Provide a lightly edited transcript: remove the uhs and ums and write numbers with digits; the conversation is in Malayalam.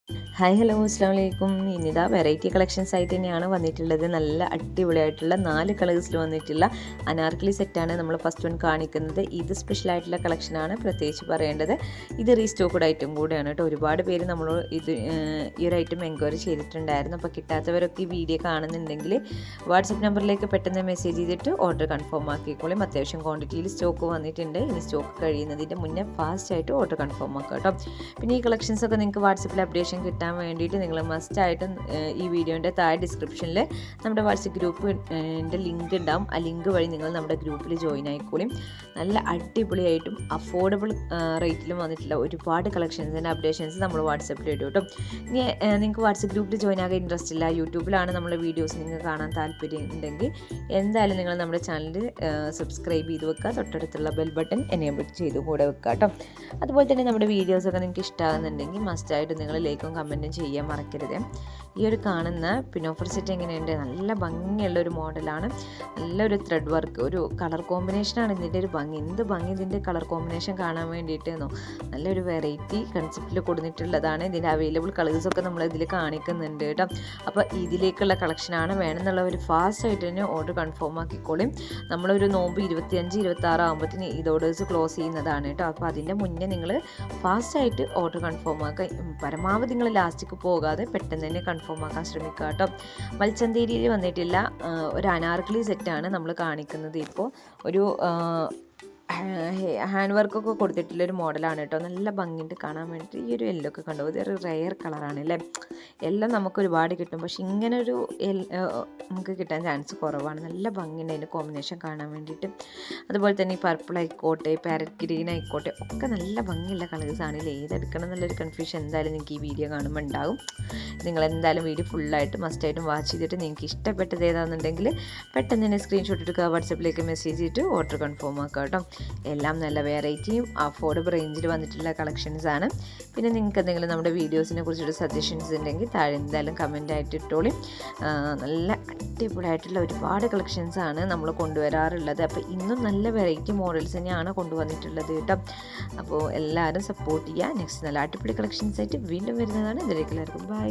ഹായ് ഹലോ അസ്സാം വലൈക്കും. ഇനിതാ വെറൈറ്റി കളക്ഷൻസ് ആയിട്ട് തന്നെയാണ് വന്നിട്ടുള്ളത്. നല്ല അടിപൊളിയായിട്ടുള്ള 4 കളേഴ്സിൽ വന്നിട്ടുള്ള അനാർക്കലി സെറ്റാണ് നമ്മൾ ഫസ്റ്റ് വൺ കാണിക്കുന്നത്. ഇത് സ്പെഷ്യലായിട്ടുള്ള കളക്ഷനാണ്, പ്രത്യേകിച്ച് പറയേണ്ടത്. ഇത് റീസ്റ്റോക്ക്ഡ് ഐറ്റം കൂടെയാണ് കേട്ടോ. ഒരുപാട് പേര് നമ്മൾ ഈ ഒരു ഐറ്റം എൻക്വയറി ചെയ്തിട്ടുണ്ടായിരുന്നു. അപ്പോൾ കിട്ടാത്തവരൊക്കെ ഈ വീഡിയോ കാണുന്നുണ്ടെങ്കിൽ വാട്സപ്പ് നമ്പറിലേക്ക് പെട്ടെന്ന് മെസ്സേജ് ചെയ്തിട്ട് ഓർഡർ കൺഫേം ആക്കിക്കോളും. അത്യാവശ്യം ക്വാണ്ടിറ്റിയിൽ സ്റ്റോക്ക് വന്നിട്ടുണ്ട്. ഇനി സ്റ്റോക്ക് കഴിയുന്നതിൻ്റെ മുന്നേ ഫാസ്റ്റായിട്ട് ഓർഡർ കൺഫേം ആക്കാം കേട്ടോ. പിന്നെ ഈ കളക്ഷൻസൊക്കെ നിങ്ങൾക്ക് വാട്സപ്പിൽ അപ്ഡേഷൻ കിട്ടാൻ വേണ്ടിയിട്ട് നിങ്ങൾ മസ്റ്റായിട്ടും ഈ വീഡിയോൻ്റെ താഴെ ഡിസ്ക്രിപ്ഷനിൽ നമ്മുടെ വാട്സപ്പ് ഗ്രൂപ്പിൻ്റെ ലിങ്ക് ഉണ്ടാവും. ആ ലിങ്ക് വഴി നിങ്ങൾ നമ്മുടെ ഗ്രൂപ്പിൽ ജോയിൻ ആയിക്കോളും. നല്ല അടിപൊളിയായിട്ടും അഫോർഡബിൾ റേറ്റിലും വന്നിട്ടുള്ള ഒരുപാട് കളക്ഷൻസിൻ്റെ അപ്ഡേഷൻസ് നമ്മൾ വാട്സപ്പിൽ ഇടും കേട്ടോ. ഇനി നിങ്ങൾക്ക് വാട്സപ്പ് ഗ്രൂപ്പിൽ ജോയിൻ ആകാൻ ഇൻട്രസ്റ്റ് ഇല്ല, യൂട്യൂബിലാണ് നമ്മുടെ വീഡിയോസ് നിങ്ങൾക്ക് കാണാൻ താല്പര്യം ഉണ്ടെങ്കിൽ എന്തായാലും നിങ്ങൾ നമ്മുടെ ചാനൽ സബ്സ്ക്രൈബ് ചെയ്ത് വെക്കുക. തൊട്ടടുത്തുള്ള ബെൽ ബട്ടൺ എനേബിൾ ചെയ്ത് കൂടെ വെക്കുക കേട്ടോ. അതുപോലെ തന്നെ നമ്മുടെ വീഡിയോസൊക്കെ നിങ്ങൾക്ക് ഇഷ്ടമാകുന്നുണ്ടെങ്കിൽ മസ്റ്റായിട്ട് നിങ്ങൾ ലൈക്കും കമൻറ്റും ചെയ്യാൻ മറക്കരുത്. ഈ ഒരു കാണുന്ന പിനോഫർ സെറ്റ് എങ്ങനെയുണ്ട്? നല്ല ഭംഗിയുള്ളൊരു മോഡലാണ്. നല്ലൊരു ത്രെഡ് വർക്ക്, ഒരു കളർ കോമ്പിനേഷനാണ് ഇതിൻ്റെ ഒരു ഭംഗി. എന്ത് ഭംഗി ഇതിൻ്റെ കളർ കോമ്പിനേഷൻ കാണാൻ വേണ്ടിയിട്ടെന്നോ. നല്ലൊരു വെറൈറ്റി കൺസെപ്റ്റിൽ കൊടുത്തിട്ടുള്ളതാണ്. ഇതിൻ്റെ അവൈലബിൾ കളേഴ്സൊക്കെ നമ്മൾ ഇതിൽ കാണിക്കുന്നുണ്ട് കേട്ടോ. അപ്പോൾ ഇതിലേക്കുള്ള കളക്ഷനാണ് വേണമെന്നുള്ളവർ ഫാസ്റ്റായിട്ട് തന്നെ ഓർഡർ കൺഫേം ആക്കിക്കോളും. നമ്മളൊരു നോമ്പ് 25-26 ആകുമ്പോഴത്തേന് ഇത് ഓർഡേഴ്സ് ക്ലോസ് ചെയ്യുന്നതാണ് കേട്ടോ. അപ്പോൾ അതിൻ്റെ മുന്നേ നിങ്ങൾ ഫാസ്റ്റായിട്ട് ഓർഡർ കൺഫേം ആക്കുക. പരമാവധി നിങ്ങൾ ലാസ്റ്റിക്ക് പോകാതെ പെട്ടെന്ന് തന്നെ കൺഫേം ആക്കാൻ ശ്രമിക്കുക കേട്ടോ. മൽച്ചന്തേരിയിൽ വന്നിട്ടില്ല ഒരു അനാർക്കലി സെറ്റാണ് നമ്മൾ കാണിക്കുന്നത്. ഇപ്പോൾ ഒരു ഹാൻഡ് വർക്കൊക്കെ കൊടുത്തിട്ടുള്ളൊരു മോഡലാണ് കേട്ടോ. നല്ല ഭംഗിയുണ്ട് കാണാൻ വേണ്ടിയിട്ട്. ഈ ഒരു യെല്ലോ ഒക്കെ കണ്ടോ, ഇതൊരു റെയർ കളറാണ് അല്ലേ. എല്ലാം നമുക്ക് ഒരുപാട് കിട്ടും, പക്ഷെ ഇങ്ങനെ ഒരു നമുക്ക് കിട്ടാൻ ചാൻസ് കുറവാണ്. നല്ല ഭംഗിയുണ്ട് അതിൻ്റെ കോമ്പിനേഷൻ കാണാൻ വേണ്ടിയിട്ട്. അതുപോലെ തന്നെ ഈ പർപ്പിൾ ആയിക്കോട്ടെ, പാരറ്റ് ഗ്രീൻ ആയിക്കോട്ടെ, ഒക്കെ നല്ല ഭംഗിയുള്ള കളേഴ്സാണ്. ഏതെടുക്കണം എന്നുള്ളൊരു കൺഫ്യൂഷൻ എന്തായാലും നിങ്ങൾക്ക് ഈ വീഡിയോ കാണുമ്പോൾ ഉണ്ടാകും. നിങ്ങൾ എന്തായാലും വീഡിയോ ഫുള്ളായിട്ട് മസ്റ്റായിട്ടും വാച്ച് ചെയ്തിട്ട് നിങ്ങൾക്ക് ഇഷ്ടപ്പെട്ടത് ഏതാണെന്നുണ്ടെങ്കിൽ പെട്ടെന്ന് തന്നെ സ്ക്രീൻഷോട്ട് എടുക്കുക, വാട്സപ്പിലേക്ക് മെസ്സേജ് ചെയ്തിട്ട് ഓർഡർ കൺഫേം ആക്കുക കേട്ടോ. എല്ലാം നല്ല വെറൈറ്റിയും അഫോർഡബിൾ റേഞ്ചിൽ വന്നിട്ടുള്ള കളക്ഷൻസ് ആണ്. പിന്നെ നിങ്ങൾക്ക് എന്തെങ്കിലും നമ്മുടെ വീഡിയോസിനെ കുറിച്ചൊരു സജഷൻസ് ഉണ്ടെങ്കിൽ താഴെ എന്തായാലും കമൻ്റ് ആയിട്ട് ഇട്ടോളി. നല്ല അടിപൊളിയായിട്ടുള്ള ഒരുപാട് കളക്ഷൻസ് ആണ് നമ്മൾ കൊണ്ടുവരാറുള്ളത്. അപ്പോൾ ഇന്നും നല്ല വെറൈറ്റി മോഡൽസ് തന്നെയാണ് കൊണ്ടുവന്നിട്ടുള്ളത് കേട്ടോ. അപ്പോൾ എല്ലാവരും സപ്പോർട്ട് ചെയ്യുക. നെക്സ്റ്റ് നല്ല അടിപൊളി കളക്ഷൻസ് ആയിട്ട് വീണ്ടും വരുന്നതാണ്. ഇതിലേക്ക് എല്ലാവർക്കും ബൈ.